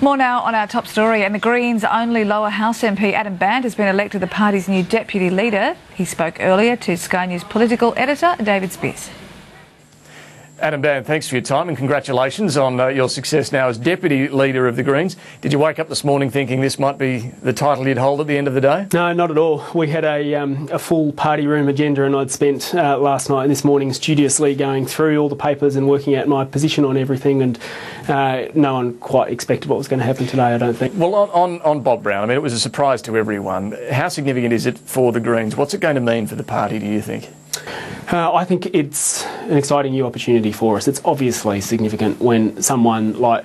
More now on our top story, and the Greens' only lower house MP Adam Bandt has been elected the party's new deputy leader. He spoke earlier to Sky News political editor David Speers. Adam Bandt, thanks for your time and congratulations on your success now as Deputy Leader of the Greens. Did you wake up this morning thinking this might be the title you'd hold at the end of the day? No, not at all. We had a full party room agenda, and I'd spent last night and this morning studiously going through all the papers and working out my position on everything, and no one quite expected what was going to happen today, I don't think. Well, on Bob Brown, I mean, it was a surprise to everyone. How significant is it for the Greens? What's it going to mean for the party, do you think? I think it's an exciting new opportunity for us. It's obviously significant when someone like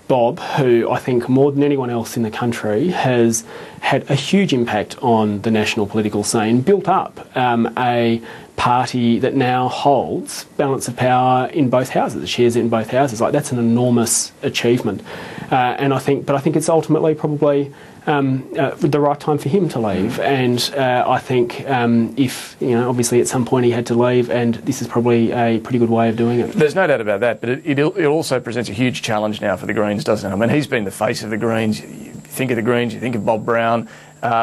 Bob, who I think more than anyone else in the country has had a huge impact on the national political scene, built up a party that now holds balance of power in both houses, shares it in both houses. Like, that's an enormous achievement, and I think it's ultimately probably the right time for him to leave. And I think if, obviously at some point he had to leave, and this is probably a pretty good way of doing it. There's no doubt about that, but it also presents a huge challenge now for the Greens, doesn't it? I mean, he's been the face of the Greens. You think of the Greens, you think of Bob Brown.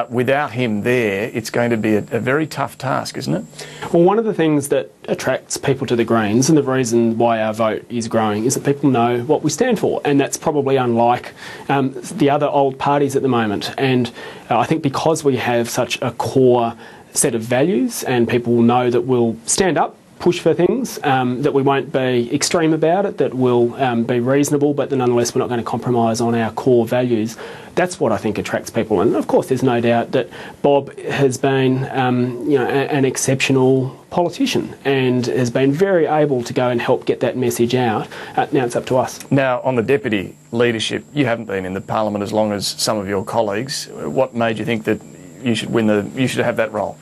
Without him there, it's going to be a very tough task, isn't it? Well, one of the things that attracts people to the Greens, and the reason why our vote is growing, is that people know what we stand for, and that's probably unlike the other old parties at the moment. And I think because we have such a core set of values, and people know that we'll stand up, push for things, that we won't be extreme about it, that we'll be reasonable, but then nonetheless we're not going to compromise on our core values. That's what I think attracts people. And of course there's no doubt that Bob has been an exceptional politician and has been very able to go and help get that message out. Now it's up to us. Now, on the deputy leadership, you haven't been in the parliament as long as some of your colleagues. What made you think that you should have that role?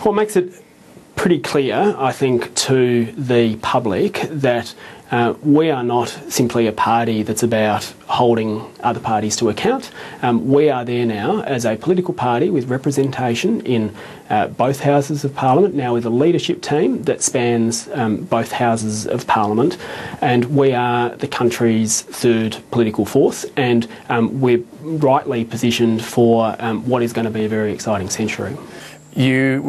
Well, it makes it pretty clear, I think, to the public that we are not simply a party that's about holding other parties to account. We are there now as a political party with representation in both houses of Parliament, now with a leadership team that spans both houses of Parliament, and we are the country's third political force, and we're rightly positioned for what is going to be a very exciting century. You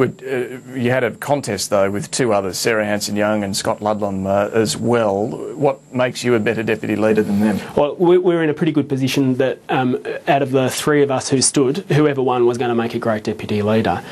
had a contest, though, with two others, Sarah Hanson-Young and Scott Ludlam as well. What makes you a better deputy leader than them? Well, we're in a pretty good position that out of the three of us who stood, whoever won was going to make a great deputy leader.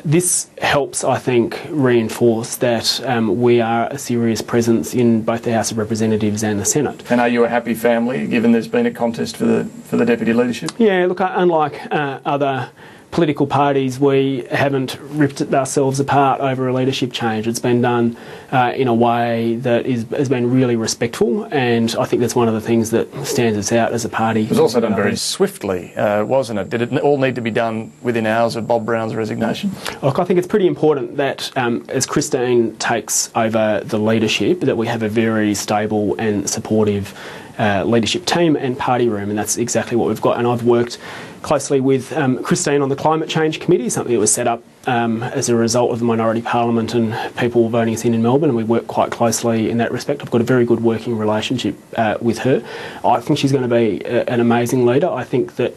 This helps, I think, reinforce that we are a serious presence in both the House of Representatives and the Senate. And are you a happy family, given there's been a contest for the deputy leadership? Yeah, look, unlike other political parties, we haven't ripped ourselves apart over a leadership change. It's been done in a way that has been really respectful, and I think that's one of the things that stands us out as a party. It was also done very swiftly, wasn't it? Did it all need to be done within hours of Bob Brown's resignation? Look, I think it's pretty important that as Christine takes over the leadership, that we have a very stable and supportive leadership team and party room, and that's exactly what we've got. And I've worked closely with Christine on the Climate Change Committee, something that was set up as a result of the minority parliament and people voting us in Melbourne, and we work quite closely in that respect. I've got a very good working relationship with her. I think she's going to be an amazing leader. I think that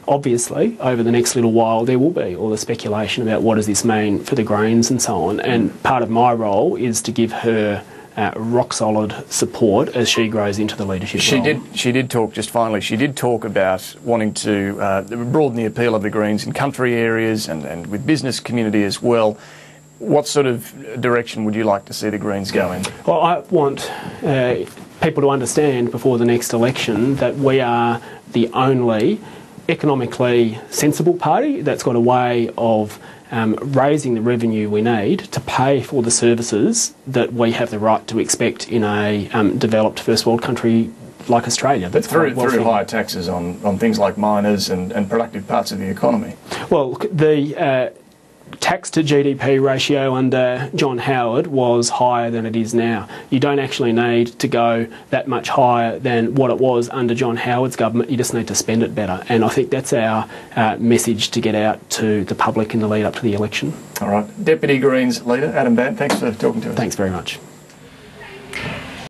obviously over the next little while there will be all the speculation about what does this mean for the Greens and so on, and part of my role is to give her rock solid support as she grows into the leadership role. She did talk, just finally, she did talk about wanting to broaden the appeal of the Greens in country areas and with business community as well. What sort of direction would you like to see the Greens go in? Well, I want people to understand before the next election that we are the only economically sensible party that's got a way of raising the revenue we need to pay for the services that we have the right to expect in a developed first world country like Australia. That's very high taxes on things like miners and productive parts of the economy. Well, the tax to GDP ratio under John Howard was higher than it is now. You don't actually need to go that much higher than what it was under John Howard's government. You just need to spend it better. And I think that's our message to get out to the public in the lead up to the election. All right. Deputy Greens Leader Adam Bandt, thanks for talking to us. Thanks very much.